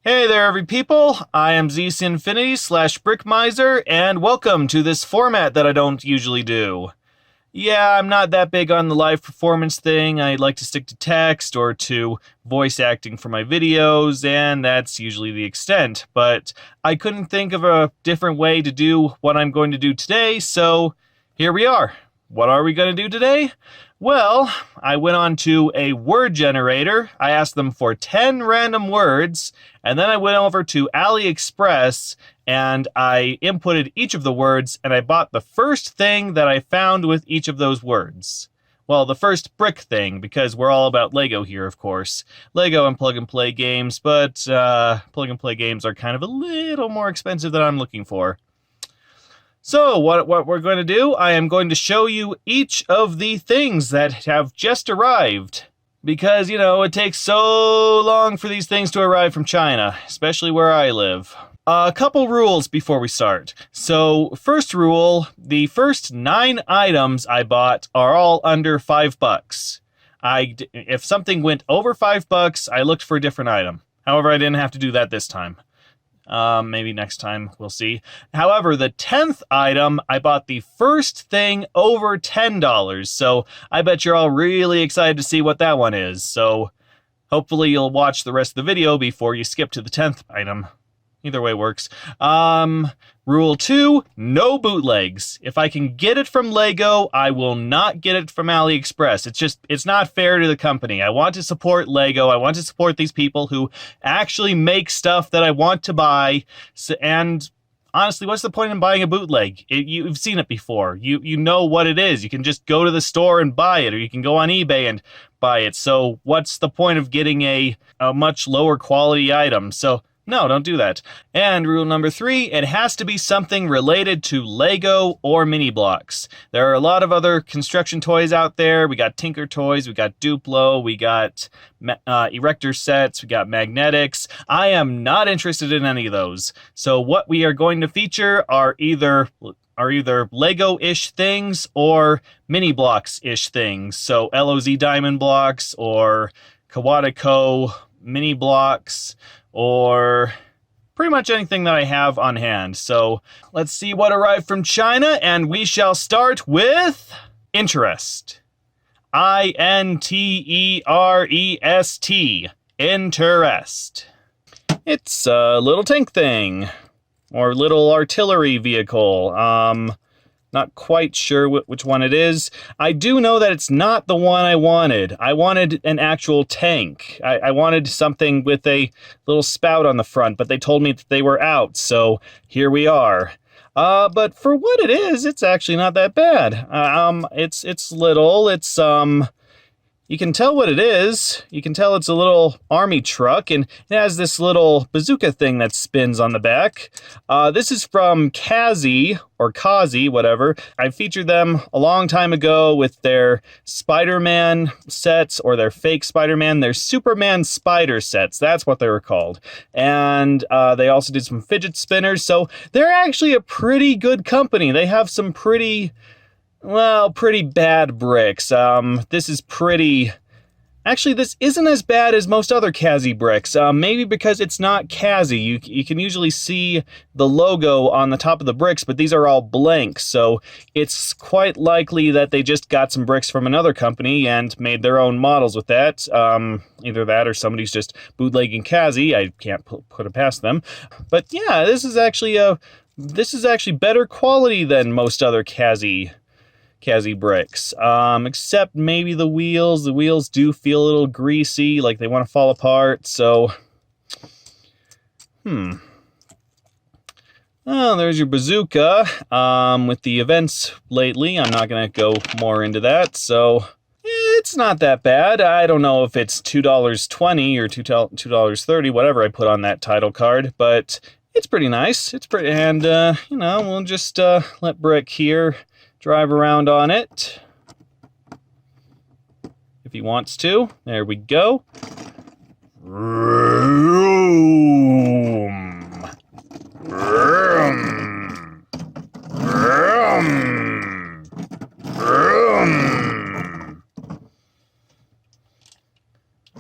Hey there, every people. I am ZCinfinity/Brickmiser, and welcome to this format that I don't usually do. Yeah, I'm not that big on the live performance thing. I like to stick to text or to voice acting for my videos, and that's usually the extent. But I couldn't think of a different way to do what I'm going to do today, so here we are. What are we going to do today? Well, I went on to a word generator. I asked them for 10 random words, and then I went over to AliExpress and I inputted each of the words, and I bought the first thing that I found with each of those words. Well, the first brick thing, because we're all about Lego here, of course. Lego and plug-and-play games, but plug-and-play games are kind of a little more expensive than I'm looking for. So what we're going to do, I am going to show you each of the things that have just arrived. Because, you know, it takes so long for these things to arrive from China, especially where I live. A couple rules before we start. So, first rule, the first 9 items I bought are all under $5. If something went over $5, I looked for a different item. However, I didn't have to do that this time. Maybe next time, we'll see. However, the 10th item, I bought the first thing over $10, so I bet you're all really excited to see what that one is. So hopefully you'll watch the rest of the video before you skip to the 10th item. Either way works. Rule 2, no bootlegs. If I can get it from Lego, I will not get it from AliExpress. It's not fair to the company. I want to support Lego. I want to support these people who actually make stuff that I want to buy. And honestly, what's the point in buying a bootleg? You've seen it before. You know what it is. You can just go to the store and buy it, or you can go on eBay and buy it. So what's the point of getting a much lower quality item? So no, don't do that. And rule number 3, it has to be something related to Lego or mini blocks. There are a lot of other construction toys out there. We got Tinker Toys, we got Duplo, we got erector sets, we got magnetics. I am not interested in any of those. So what we are going to feature are either Lego-ish things or mini blocks-ish things. So LOZ diamond blocks or Kawatiko mini blocks, or pretty much anything that I have on hand. So let's see what arrived from China, and we shall start with interest. INTEREST. Interest. It's a little tank thing, or little artillery vehicle. Not quite sure which one it is. I do know that it's not the one I wanted. I wanted an actual tank. I wanted something with a little spout on the front, but they told me that they were out, so here we are. But for what it is, it's actually not that bad. It's little. It's you can tell what it is. You can tell it's a little army truck, and it has this little bazooka thing that spins on the back. This is from Kazi, or Kazi, whatever. I featured them a long time ago with their Spider-Man sets, or their fake Spider-Man, their Superman Spider sets. That's what they were called. And they also did some fidget spinners, so they're actually a pretty good company. They have some pretty bad bricks. This isn't as bad as most other Kazi bricks. Maybe because it's not Kazi. You can usually see the logo on the top of the bricks, but these are all blank, so it's quite likely that they just got some bricks from another company and made their own models with that. Either that or somebody's just bootlegging Kazi. I can't put it past them. But yeah, this is actually better quality than most other Kazi bricks, except maybe the wheels. The wheels do feel a little greasy, like they want to fall apart, so Oh, there's your bazooka. With the events lately, I'm not gonna go more into that, so it's not that bad. I don't know if it's $2.20 or $2.30, whatever I put on that title card, but it's pretty nice. It's pretty, and we'll just let Brick here drive around on it if he wants to. There we go. Vroom. Vroom. Vroom. Vroom.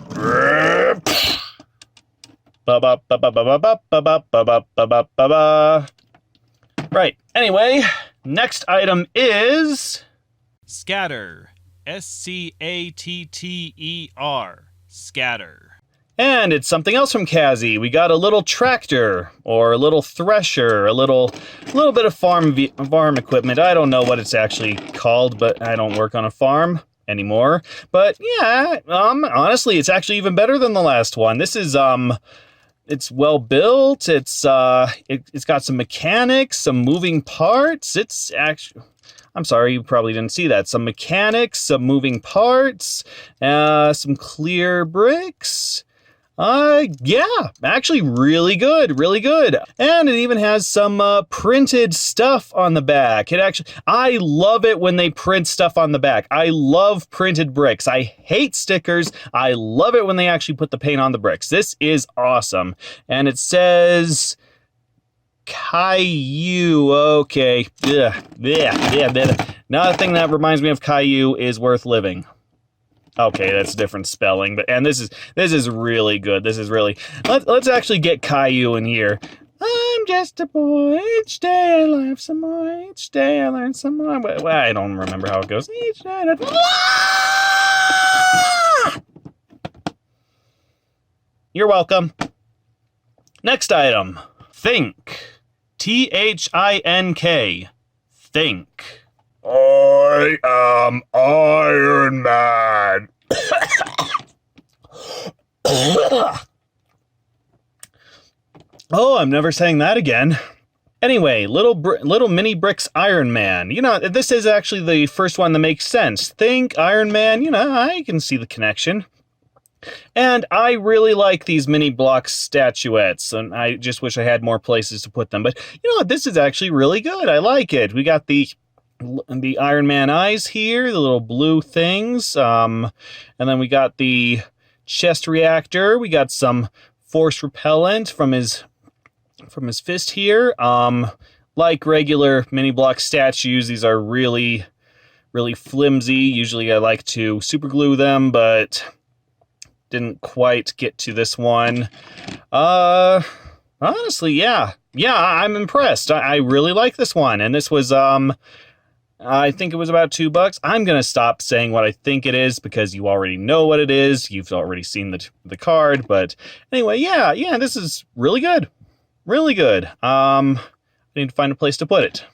Vroom. Ba ba ba Right. Anyway, next item is Scatter. SCATTER. Scatter. And it's something else from Kazi. We got a little tractor, or a little thresher, a little bit of farm equipment. I don't know what it's actually called, but I don't work on a farm anymore. But yeah, honestly, it's actually even better than the last one. This is it's well built. It's got some mechanics, some moving parts. It's actually, I'm sorry, you probably didn't see that. Some mechanics, some moving parts, some clear bricks. Yeah, actually really good, really good. And it even has some printed stuff on the back. I love it when they print stuff on the back. I love printed bricks. I hate stickers. I love it when they actually put the paint on the bricks. This is awesome. And it says Caillou. Okay. Yeah. Nothing that reminds me of Caillou is worth living. Okay, that's a different spelling, but this is really good. This is really, let's actually get Caillou in here. I'm just a boy. Each day I laugh some more. Each day I learn some more. Well, I don't remember how it goes. Each day You're welcome. Next item. Think. THINK. Think. I am Iron Man. Oh, I'm never saying that again. Anyway, little mini bricks Iron Man. You know, this is actually the first one that makes sense. Think Iron Man, you know, I can see the connection. And I really like these mini block statuettes, and I just wish I had more places to put them. But you know what, this is actually really good. I like it. We got the Iron Man eyes here, the little blue things. And then we got the chest reactor. We got some force repellent from his fist here. Like regular mini block statues, these are really, really flimsy. Usually I like to super glue them, but didn't quite get to this one. Honestly, yeah, I'm impressed. I really like this one, and this was I think it was about $2. I'm gonna stop saying what I think it is because you already know what it is. You've already seen the card, but anyway, yeah, this is really good, really good. I need to find a place to put it.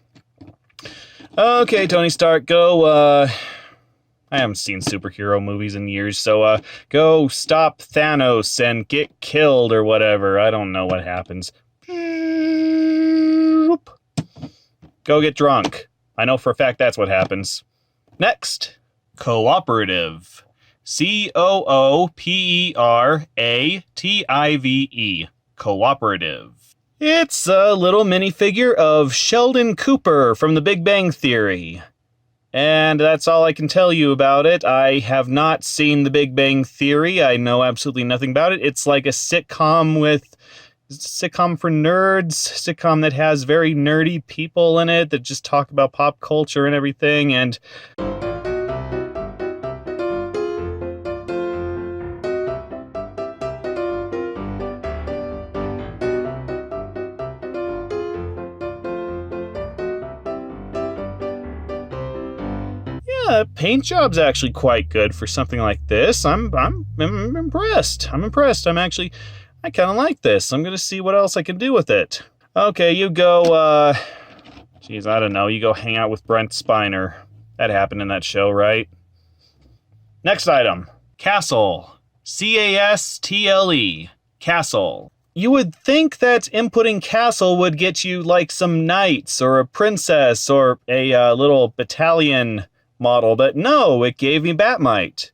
Okay, Tony Stark, go. I haven't seen superhero movies in years, so go stop Thanos and get killed or whatever. I don't know what happens. Go get drunk. I know for a fact that's what happens. Next, cooperative. COOPERATIVE. Cooperative. It's a little minifigure of Sheldon Cooper from The Big Bang Theory. And that's all I can tell you about it. I have not seen The Big Bang Theory. I know absolutely nothing about it. It's like a sitcom for nerds, sitcom that has very nerdy people in it that just talk about pop culture and everything, and paint job's actually quite good for something like this. I'm impressed. I kind of like this. I'm going to see what else I can do with it. Okay, you go, geez, I don't know. You go hang out with Brent Spiner. That happened in that show, right? Next item. Castle. CASTLE. Castle. You would think that inputting castle would get you, like, some knights or a princess or a little battalion model, but no, it gave me Batmite.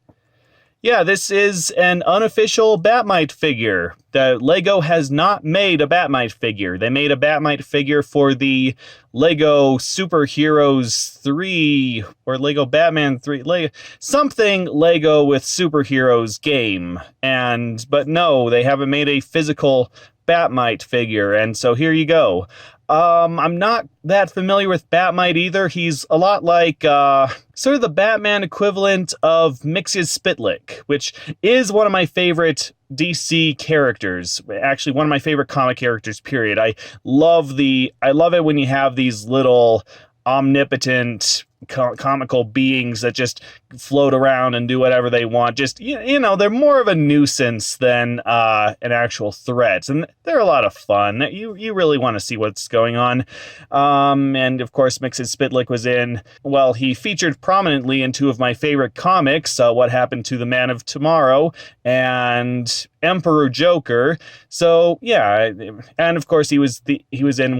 Yeah, this is an unofficial Batmite figure. The Lego has not made a Batmite figure. They made a Batmite figure for the Lego Superheroes 3 or Lego Batman 3, something Lego with superheroes game. But no, they haven't made a physical Batmite figure, and so here you go. I'm not that familiar with Batmite either. He's a lot like, sort of the Batman equivalent of Mix's Spitlick, which is one of my favorite DC characters. Actually, one of my favorite comic characters, period. I love it when you have these little omnipotent comical beings that just float around and do whatever they want. Just, they're more of a nuisance than an actual threat. And they're a lot of fun. You really want to see what's going on. And of course, Mixed Spitlick was in, well, he featured prominently in two of my favorite comics, What Happened to the Man of Tomorrow and Emperor Joker. So yeah, and of course he was in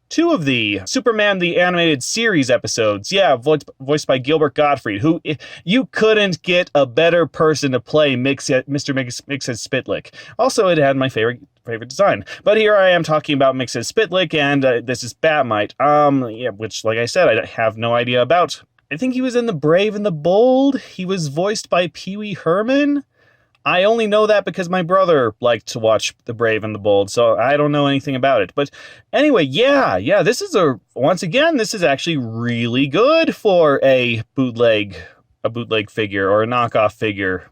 two of the Superman the Animated Series episodes. Yeah, voiced by Gilbert Gottfried, who, you couldn't get a better person to play Mr. Mixed Spitlick. Also, it had my favorite design. But here I am talking about Mixed Spitlick, and this is Batmite. Which, like I said, I have no idea about. I think he was in The Brave and the Bold. He was voiced by Pee Wee Herman. I only know that because my brother liked to watch The Brave and the Bold, so I don't know anything about it. But anyway, yeah, this is actually really good for a bootleg figure or a knockoff figure.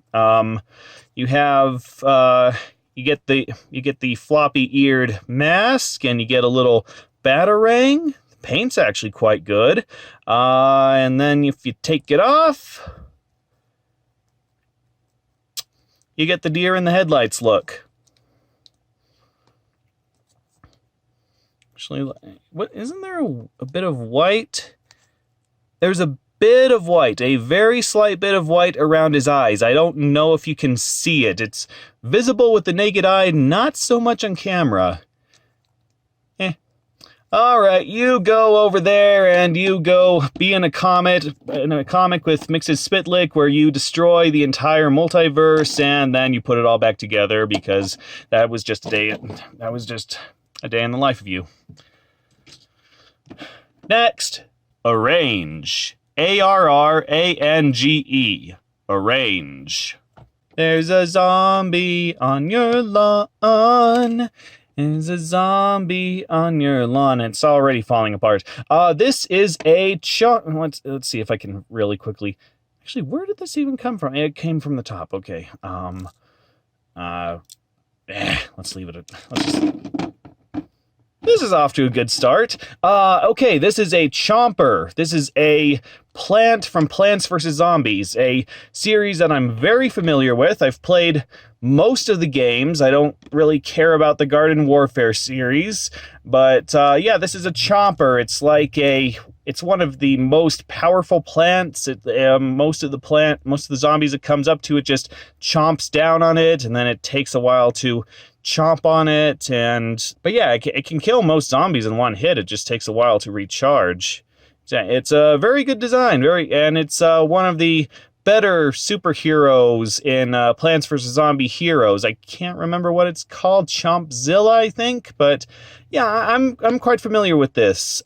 You get the floppy-eared mask, and you get a little batarang. The paint's actually quite good. And then if you take it off, you get the deer in the headlights look. Actually, isn't there a bit of white? There's a bit of white, a very slight bit of white around his eyes. I don't know if you can see it. It's visible with the naked eye, not so much on camera. All right, you go over there and you go be in a comic with Mixed Spitlick where you destroy the entire multiverse and then you put it all back together because that was just a day in the life of you. Next, arrange. ARRANGE. Arrange. There's a zombie on your lawn. There's a zombie on your lawn. It's already falling apart. This is a let's see if I can really quickly. Actually, where did this even come from? It came from the top. Okay. Let's leave it. This is off to a good start. Okay, this is a chomper. This is a plant from Plants vs. Zombies, a series that I'm very familiar with. I've played most of the games. I don't really care about the Garden Warfare series, but yeah, this is a chomper. It's one of the most powerful plants. Most of the zombies it comes up to, it just chomps down on it, and then it takes a while to chomp on it. But yeah, it can kill most zombies in one hit. It just takes a while to recharge. It's a very good design, and it's one of the better superheroes in Plants vs. Zombie Heroes. I can't remember what it's called, Chompzilla, I think, but yeah, I'm quite familiar with this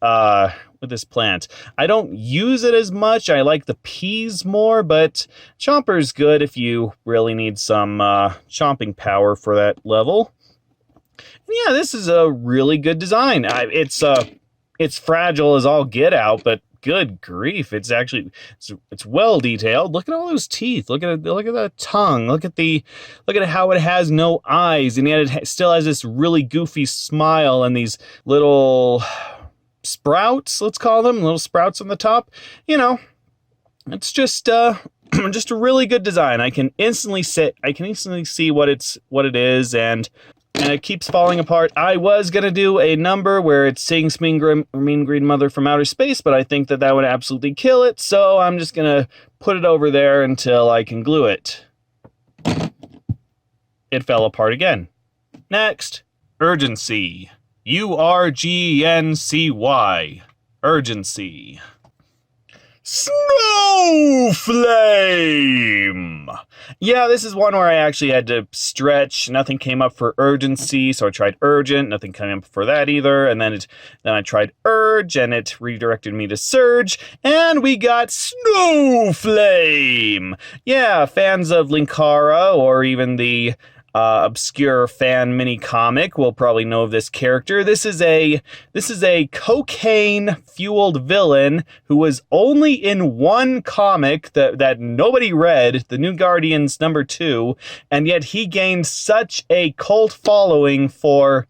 plant. I don't use it as much. I like the peas more, but Chomper's good if you really need some chomping power for that level. And yeah, this is a really good design. It's fragile as all get out, but good grief, it's well detailed. Look at all those teeth. Look at that tongue. Look at how it has no eyes, and yet it still has this really goofy smile and these little sprouts, let's call them, little sprouts on the top. It's just just a really good design. I can instantly see what it is, and it keeps falling apart. I was going to do a number where it sings Mean Green Mother from Outer Space, but I think that would absolutely kill it, so I'm just going to put it over there until I can glue it. It fell apart again. Next, urgency. URGNCY. Urgency. Snow Flame! Yeah, this is one where I actually had to stretch. Nothing came up for urgency, so I tried urgent. Nothing came up for that either. And then I tried urge, and it redirected me to surge, and we got Snow Flame! Yeah, fans of Linkara, or even the obscure fan mini comic will probably know of this character. This is a cocaine fueled villain who was only in one comic that nobody read, the New Guardians #2, and yet he gained such a cult following for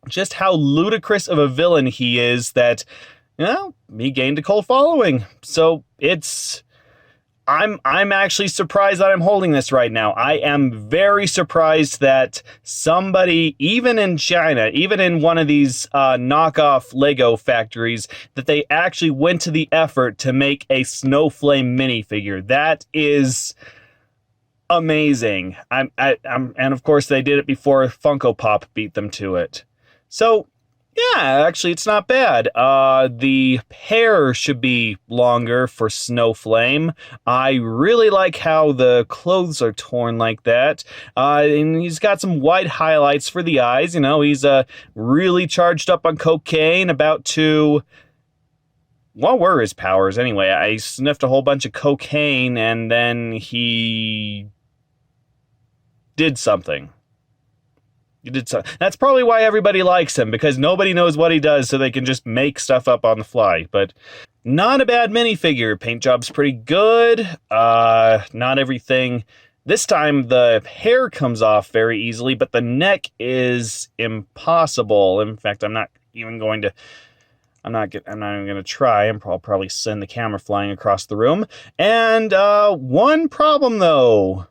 just how ludicrous of a villain he is that, he gained a cult following. So I'm actually surprised that I'm holding this right now. I am very surprised that somebody, even in China, even in one of these knockoff Lego factories, that they actually went to the effort to make a Snowflame minifigure. That is amazing. And of course they did it before Funko Pop beat them to it. So yeah, actually, it's not bad. The hair should be longer for Snowflame. I really like how the clothes are torn like that. And he's got some white highlights for the eyes. He's really charged up on cocaine, about to... What were his powers anyway? I sniffed a whole bunch of cocaine and then he did something. That's probably why everybody likes him, because nobody knows what he does, so they can just make stuff up on the fly. But not a bad minifigure. Paint job's pretty good. Not everything. This time the hair comes off very easily, but the neck is impossible. In fact, I'm not even going to try. I'll probably send the camera flying across the room. And one problem though.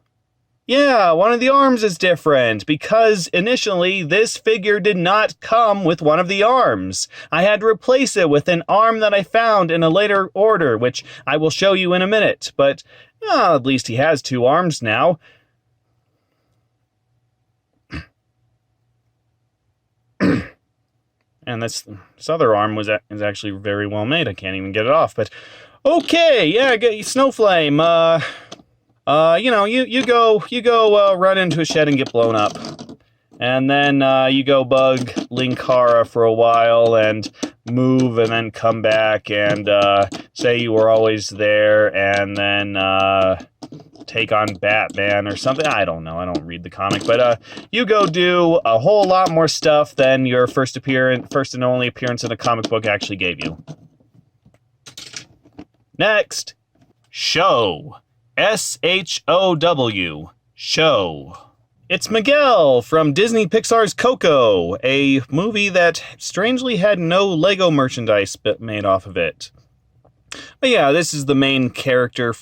Yeah, one of the arms is different, because initially this figure did not come with one of the arms. I had to replace it with an arm that I found in a later order, which I will show you in a minute, but at least he has 2 arms now. And this other arm is actually very well made. I can't even get it off, but okay, yeah, Snowflame, you go run into a shed and get blown up. And then you go bug Linkara for a while and move and then come back and say you were always there and then take on Batman or something. I don't know. I don't read the comic. But you go do a whole lot more stuff than your first and only appearance in a comic book actually gave you. Next, Show. SHOW. Show. It's Miguel from Disney Pixar's Coco, a movie that strangely had no Lego merchandise made off of it. But yeah, this is the main character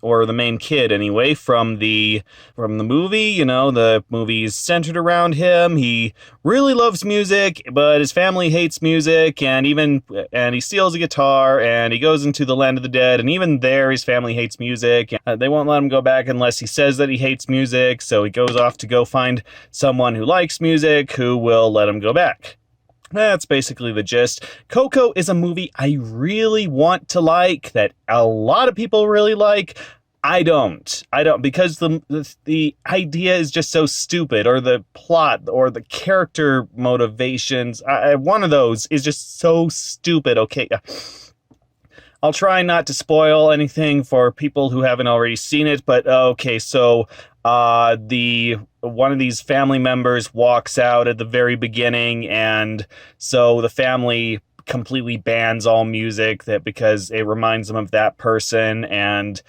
or the main kid anyway, from the movie. The movie's centered around him. He really loves music, but his family hates music, and he steals a guitar, and he goes into the land of the dead, and even there his family hates music. They won't let him go back unless he says that he hates music, so he goes off to go find someone who likes music who will let him go back. That's basically the gist. Coco is a movie I really want to like, that a lot of people really like. I don't, because the idea is just so stupid, or the plot, or the character motivations. One of those is just so stupid. Okay, I'll try not to spoil anything for people who haven't already seen it, but okay, so one of these family members walks out at the very beginning, and so the family completely bans all music because it reminds them of that person, and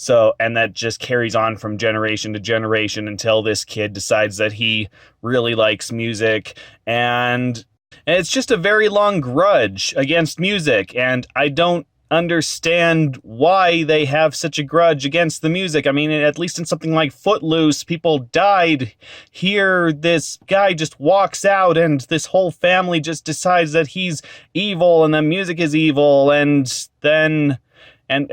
that just carries on from generation to generation until this kid decides that he really likes music, and it's just a very long grudge against music, and I don't understand why they have such a grudge against the music. I mean, at least in something like Footloose, people died. Here, this guy just walks out and this whole family just decides that he's evil and the music is evil, and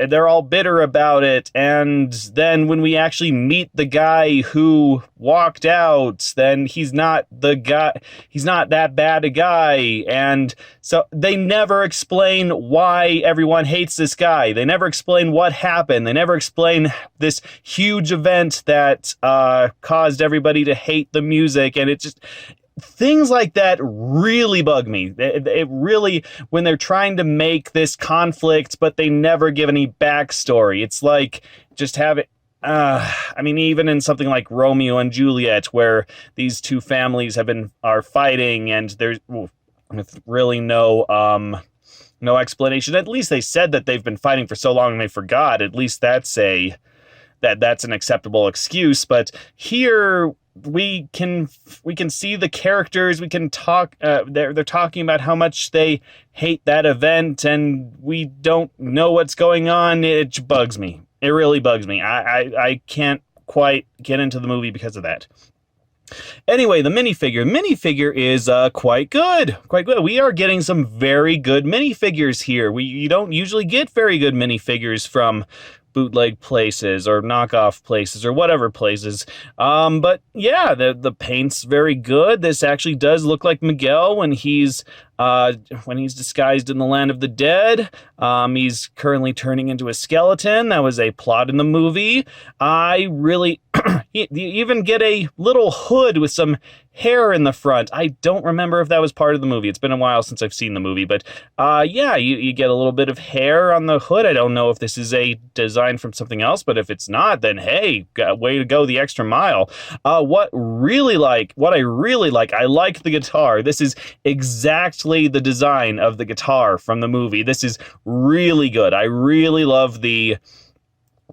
they're all bitter about it. And then when we actually meet the guy who walked out, then he's not that bad a guy. And so they never explain why everyone hates this guy. They never explain what happened. They never explain this huge event that caused everybody to hate the music. And it just... Things like that really bug me. It really, when they're trying to make this conflict, but they never give any backstory. It's like, just have it. I mean, even in something like Romeo and Juliet, where these two families are fighting, and there's with really no explanation. At least they said that they've been fighting for so long and they forgot. At least that's an acceptable excuse. But here we can see the characters. We can talk. They're talking about how much they hate that event, and we don't know what's going on. It bugs me. It really bugs me. I can't quite get into the movie because of that. Anyway, the minifigure is quite good. We are getting some very good minifigures here. You don't usually get very good minifigures from bootleg places or knockoff places or whatever places. But yeah, the paint's very good. This actually does look like Miguel when he's disguised in the land of the dead. He's currently turning into a skeleton. That was a plot in the movie. I really you even get a little hood with some hair in the front. I don't remember if that was part of the movie. It's been a while since I've seen the movie, but yeah, you get a little bit of hair on the hood. I don't know if this is a design from something else, but if it's not, then hey, way to go the extra mile. What I really like, I like the guitar. This is exactly the design of the guitar from the movie. This is really good. I really love the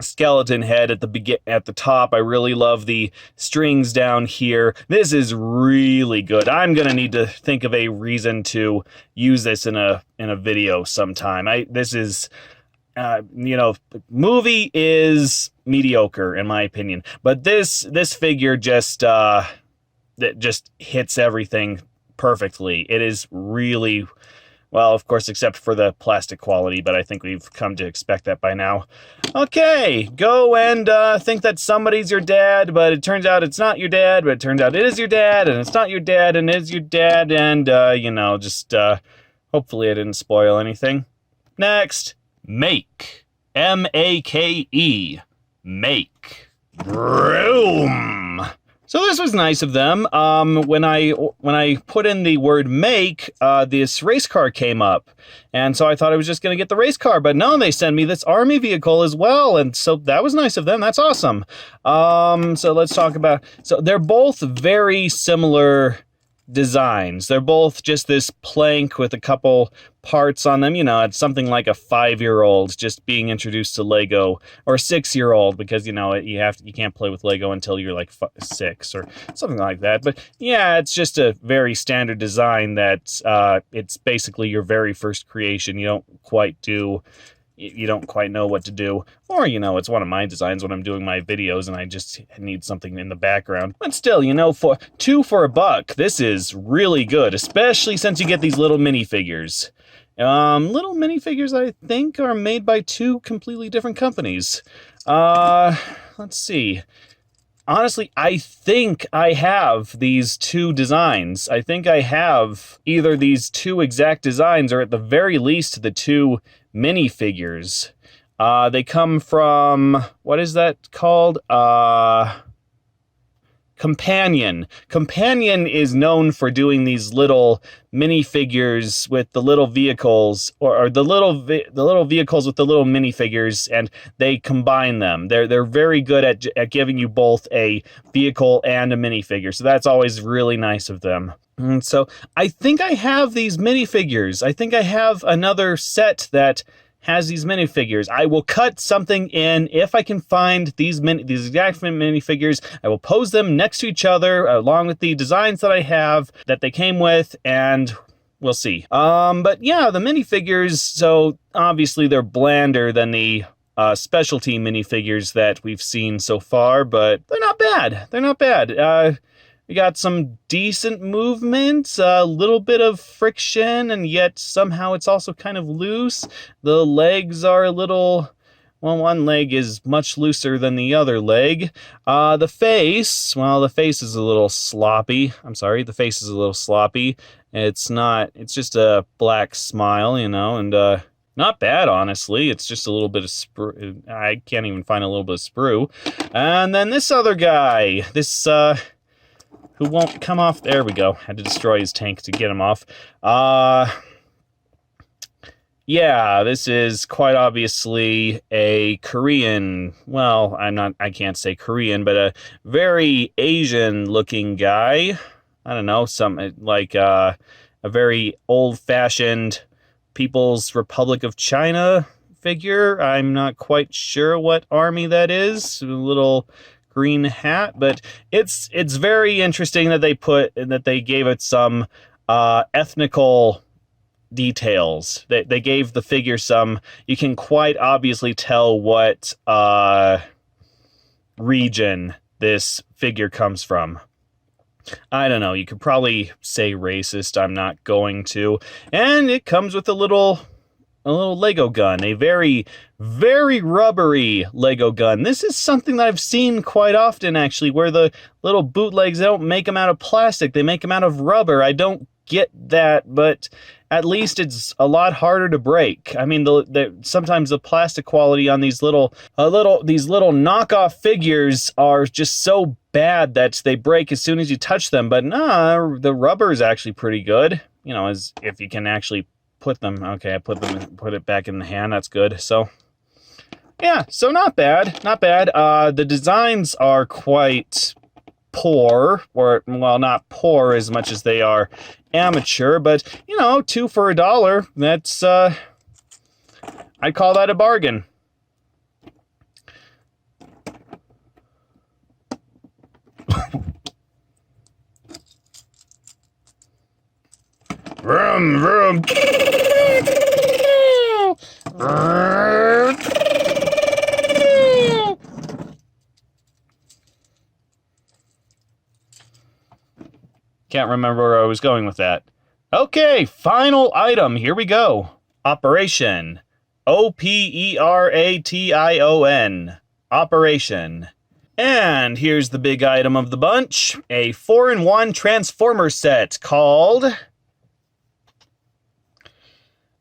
skeleton head at the top. I really love the strings down here. This is really good. I'm gonna need to think of a reason to use this in a video sometime. This is movie is mediocre in my opinion, but this figure just hits everything perfectly. It is really, well, of course, except for the plastic quality, but I think we've come to expect that by now. Okay, go and think that somebody's your dad, but it turns out it's not your dad, but it turns out it is your dad, and it's not your dad, and it is your dad, and, hopefully I didn't spoil anything. Next. Make. M-A-K-E. Make. Vroom. So this was nice of them. When I put in the word make, this race car came up. And so I thought I was just going to get the race car, but no, they sent me this army vehicle as well. And so that was nice of them. That's awesome. So let's talk about, so they're both very similar designs. They're both just this plank with a couple parts on them. It's something like a 5-year-old just being introduced to Lego, or a 6-year-old, because you can't play with Lego until you're like 6 or something like that. But yeah, it's just a very standard design that it's basically your very first creation. You don't quite know what to do. Or, it's one of my designs when I'm doing my videos and I just need something in the background. But still, for $2 this is really good, especially since you get these little minifigures. Little minifigures, I think, are made by 2 completely different companies. Let's see. Honestly, I think I have these 2 designs. I think I have either these 2 exact designs or at the very least the 2 minifigures. They come from, what is that called? Companion. Companion is known for doing these little minifigures with the little vehicles, or the little vehicles with the little minifigures, and they combine them. They're very good at giving you both a vehicle and a minifigure. So that's always really nice of them. And so I think I have these minifigures. I think I have another set that has these minifigures. I will cut something in if I can find these exact minifigures. I will pose them next to each other along with the designs that I have that they came with, and we'll see. But yeah, the minifigures, so obviously they're blander than the specialty minifigures that we've seen so far, but they're not bad. They're not bad. We got some decent movement, a little bit of friction, and yet somehow it's also kind of loose. The legs are a little, well, one leg is much looser than the other leg. The face, well, the face is a little sloppy. The face is a little sloppy. It's just a black smile, and not bad, honestly. It's just a little bit of sprue. I can't even find a little bit of sprue. And then this other guy, who won't come off. There we go. Had to destroy his tank to get him off. Yeah, this is quite obviously a Korean, well, I can't say Korean, but a very Asian looking guy. I don't know, some like a very old-fashioned People's Republic of China figure. I'm not quite sure what army that is. A little green hat, but it's very interesting that they gave it some ethnical details. They gave the figure some. You can quite obviously tell what region this figure comes from. I don't know. You could probably say racist. I'm not going to. And it comes with a little Lego gun, a very, very rubbery Lego gun. This is something that I've seen quite often, actually, where the little bootlegs, they don't make them out of plastic. They make them out of rubber. I don't get that, but at least it's a lot harder to break. I mean, sometimes the plastic quality on these little knockoff figures are just so bad that they break as soon as you touch them. But nah, the rubber is actually pretty good. You know, as if you can actually put them. Okay, I put it back in the hand. That's good. So yeah, so not bad, not bad. The designs are quite poor, or well, not poor as much as they are amateur, but you know, 2 for $1. That's I'd call that a bargain. Vroom, vroom. Can't remember where I was going with that. Okay, final item. Here we go. Operation. Operation. Operation. And here's the big item of the bunch. A 4-in-1 Transformer set called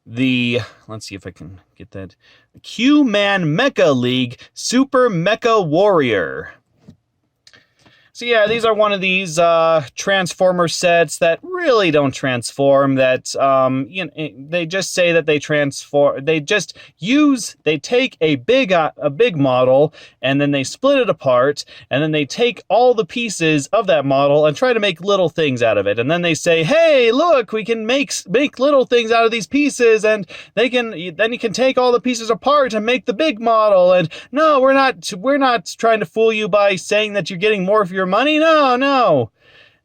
let's see if I can get that, Q-Man Mecha League Super Mecha Warrior. So yeah, these are one of these Transformer sets that really don't transform. That you know, they just say that they transform. They take a big model and then they split it apart, and then they take all the pieces of that model and try to make little things out of it. And then they say, "Hey, look, we can make little things out of these pieces," and then you can take all the pieces apart and make the big model. And no, we're not trying to fool you by saying that you're getting more for your money. No.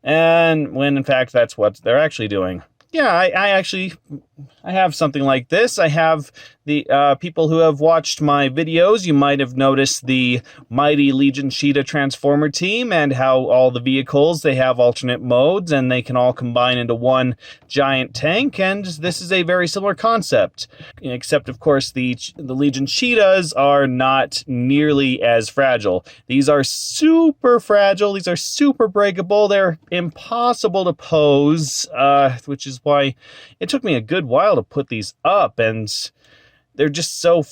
And when in fact that's what they're actually doing. Yeah, I have something like this. I have the people who have watched my videos, you might have noticed the Mighty Legion Cheetah Transformer team and how all the vehicles, they have alternate modes and they can all combine into one giant tank, and this is a very similar concept. Except, of course, the Legion Cheetahs are not nearly as fragile. These are super fragile, these are super breakable, they're impossible to pose, which is why it took me a good while to put these up, and they're just so...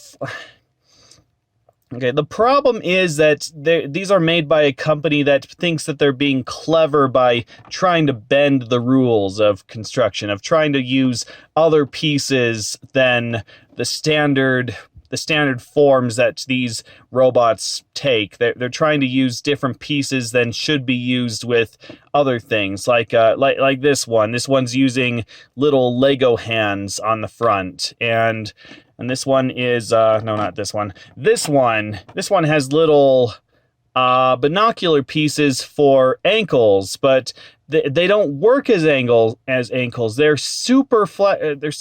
Okay, the problem is that these are made by a company that thinks that they're being clever by trying to bend the rules of construction, of trying to use other pieces than the standard forms that these robots take. They're trying to use different pieces than should be used with other things, like this one. This one's using little Lego hands on the front, and this one is no, not this one. This one has little binocular pieces for ankles, but they don't work as ankles. They're super flat. They're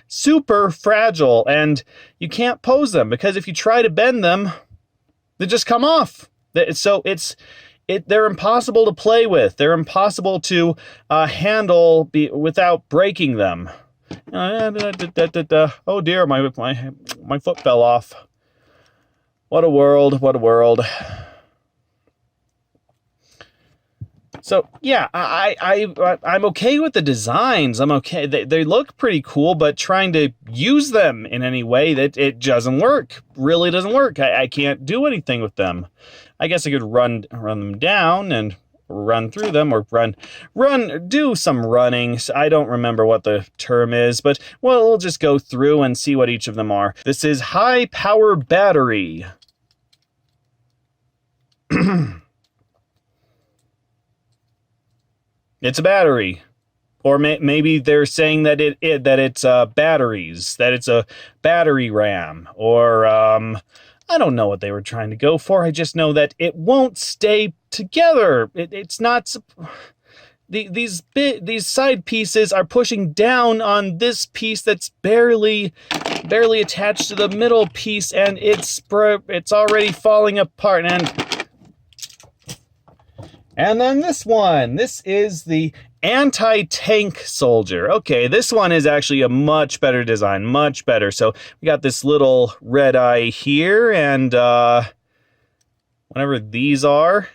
super fragile, and you can't pose them because if you try to bend them, they just come off. So they're impossible to play with. They're impossible to handle without breaking them. Oh dear, my foot fell off. What a world, what a world. So yeah, I'm okay with the designs. I'm okay. They look pretty cool, but trying to use them in any way, that it doesn't work. Really doesn't work. I can't do anything with them. I guess I could run them down and run through them, or do some running. I don't remember what the term is, but well, we'll just go through and see what each of them are. This is high power battery. It's a battery. Or maybe they're saying that it's batteries, that it's a battery RAM, or I don't know what they were trying to go for. I just know that it won't stay together. It's not. These side pieces are pushing down on this piece that's barely attached to the middle piece, and it's already falling apart. And then this one. This is the anti-tank soldier. Okay, this one is actually a much better design, much better. So we got this little red eye here, and whatever these are.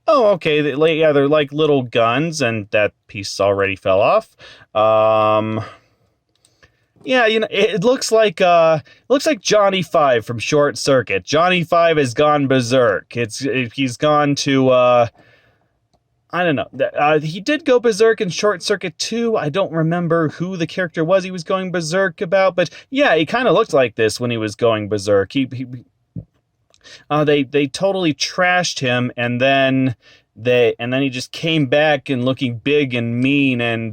Oh, okay, they're like little guns, and that piece already fell off. Yeah, you know, it looks like Johnny Five from Short Circuit. Johnny Five has gone berserk. He's gone to I don't know. He did go berserk in Short Circuit 2. I don't remember who the character was he was going berserk about, but yeah, he kind of looked like this when he was going berserk. They totally trashed him, and then he just came back and looking big and mean and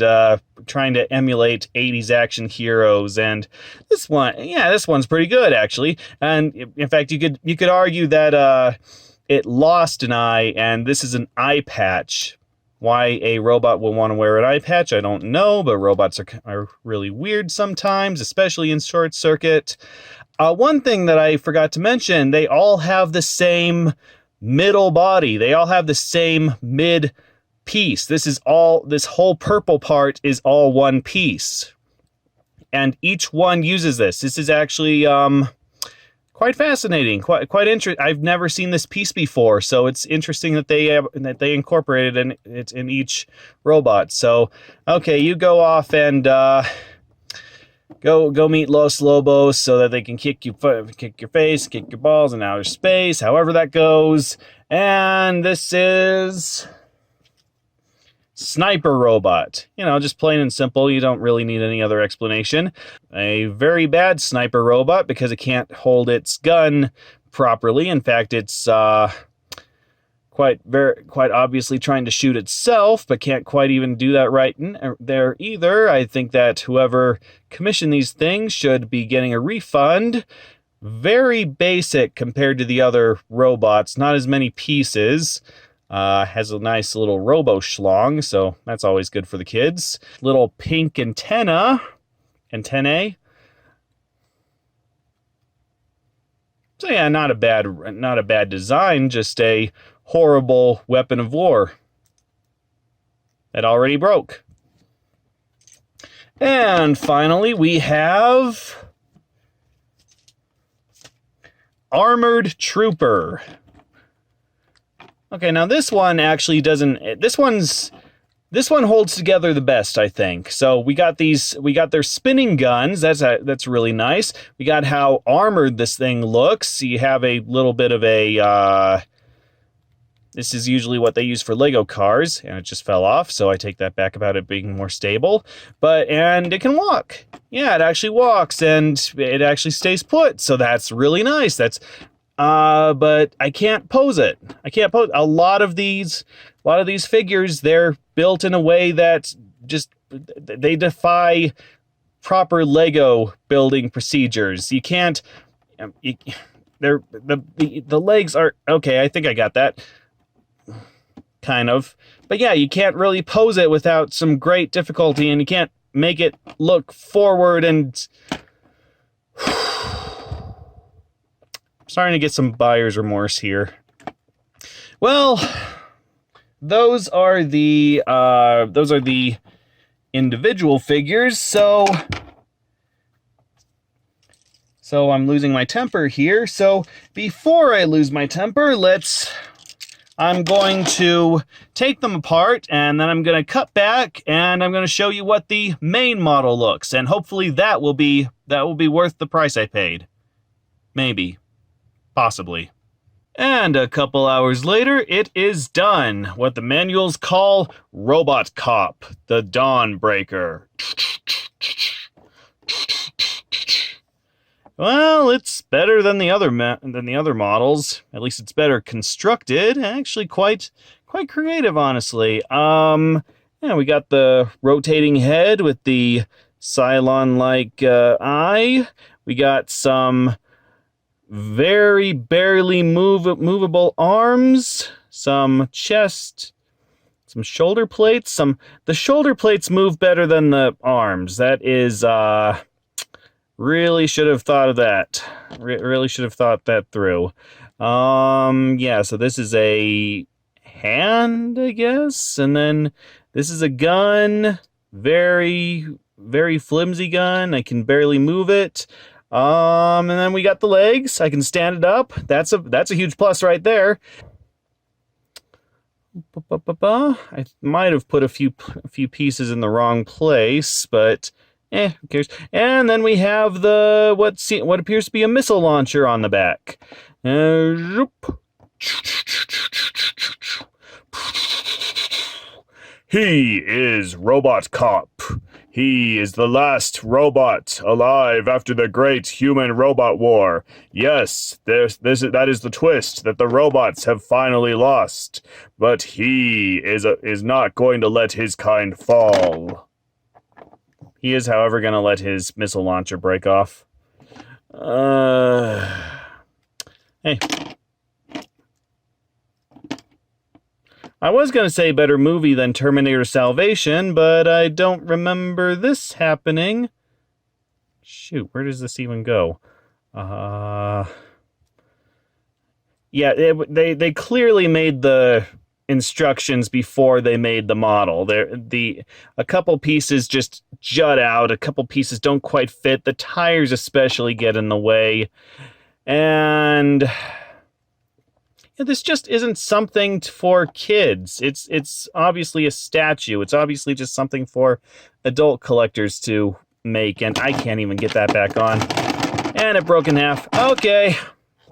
trying to emulate 80s action heroes. And this one's pretty good actually. And in fact, you could argue that it lost an eye, and this is an eye patch. Why a robot will want to wear an eye patch, I don't know, but robots are really weird sometimes, especially in Short Circuit. One thing that I forgot to mention, they all have the same middle body. They all have the same mid piece. This whole purple part is all one piece. And each one uses this. This is actually quite fascinating, quite interesting. I've never seen this piece before, so it's interesting that they incorporated it in each robot. So, okay, you go off and go meet Los Lobos so that they can kick your face, kick your balls in outer space, however that goes. And this is Sniper Robot. You know, just plain and simple. You don't really need any other explanation. A very bad sniper robot because it can't hold its gun properly. In fact, it's quite obviously trying to shoot itself, but can't quite even do that right there either. I think that whoever commissioned these things should be getting a refund. Very basic compared to the other robots. Not as many pieces. Has a nice little robo-schlong, so that's always good for the kids. Little pink antennae. So yeah, not a bad design, just a horrible weapon of war that already broke. And finally, we have Armored Trooper. Okay, now this one actually doesn't. This one holds together the best, I think. So we got their spinning guns. That's really nice. We got how armored this thing looks. You have a little bit of a. This is usually what they use for Lego cars, and it just fell off. So I take that back about it being more stable. And it can walk. Yeah, it actually walks, and it actually stays put. So that's really nice. That's. But I can't pose it. A lot of these figures, they're built in a way that just they defy proper Lego building procedures. You can't. The legs are okay. I think I got that. Kind of, but yeah, you can't really pose it without some great difficulty, and you can't make it look forward and. Starting to get some buyer's remorse here. Well, those are the individual figures. So I'm losing my temper here. So before I lose my temper, I'm going to take them apart, and then I'm going to cut back, and I'm going to show you what the main model looks, and hopefully that will be worth the price I paid. Maybe. Possibly. And a couple hours later, it is done. What the manuals call Robot Cop, the Dawnbreaker. Well, it's better than the other models. At least it's better constructed. Actually, quite creative, honestly. Yeah, we got the rotating head with the Cylon-like eye. We got some very barely movable arms, some chest, some shoulder plates. The shoulder plates move better than the arms. That is really should have thought of that. Really should have thought that through. Yeah, so this is a hand, I guess, and then this is a gun. Very flimsy gun. I can barely move it. And then we got the legs. I can stand it up. That's a huge plus right there. I might have put a few pieces in the wrong place, but who cares? And then we have the what appears to be a missile launcher on the back. He is Robot Cop. He is the last robot alive after the great human-robot war. Yes, that is the twist, that the robots have finally lost. But he is not going to let his kind fall. He is, however, going to let his missile launcher break off. Hey. I was going to say better movie than Terminator Salvation, but I don't remember this happening. Shoot, where does this even go? Yeah, they clearly made the instructions before they made the model. A couple pieces just jut out, a couple pieces don't quite fit. The tires especially get in the way. And this just isn't something for kids. It's obviously a statue. It's obviously just something for adult collectors to make, and I can't even get that back on. And it broke in half. Okay.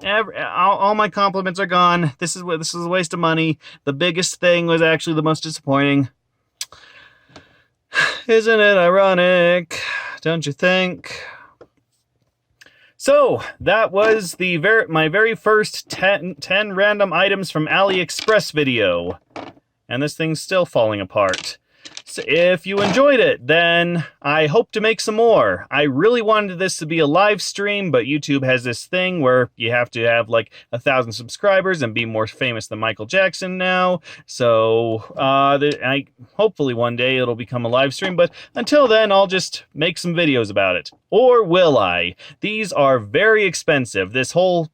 All my compliments are gone. This is a waste of money. The biggest thing was actually the most disappointing. Isn't it ironic? Don't you think? So, that was my very first 10 random items from AliExpress video. And this thing's still falling apart. So if you enjoyed it, then I hope to make some more. I really wanted this to be a live stream, but YouTube has this thing where you have to have like 1,000 subscribers and be more famous than Michael Jackson now. So hopefully one day it'll become a live stream, but until then I'll just make some videos about it. Or will I? These are very expensive. This whole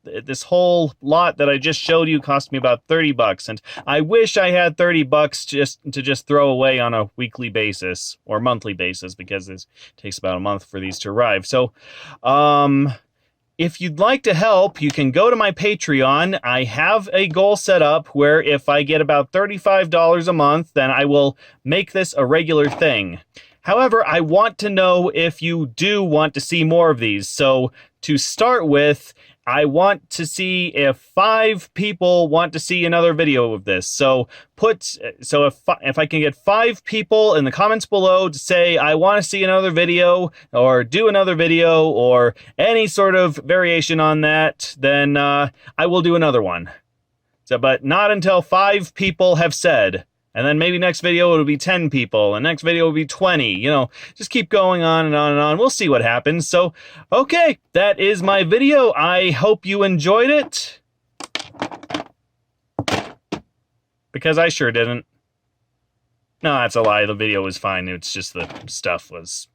lot that I just showed you cost me about $30, and I wish I had $30 to just throw away on a weekly basis or monthly basis, because it takes about a month for these to arrive. So, if you'd like to help, you can go to my Patreon. I have a goal set up where if I get about $35 a month, then I will make this a regular thing. However, I want to know if you do want to see more of these. So to start with, I want to see if 5 people want to see another video of this. So if I can get 5 people in the comments below to say, I want to see another video, or do another video, or any sort of variation on that, then I will do another one. So, but not until 5 people have said. And then maybe next video it'll be 10 people, and next video will be 20. You know, just keep going on and on and on. We'll see what happens. So, okay, that is my video. I hope you enjoyed it. Because I sure didn't. No, that's a lie. The video was fine. It's just the stuff was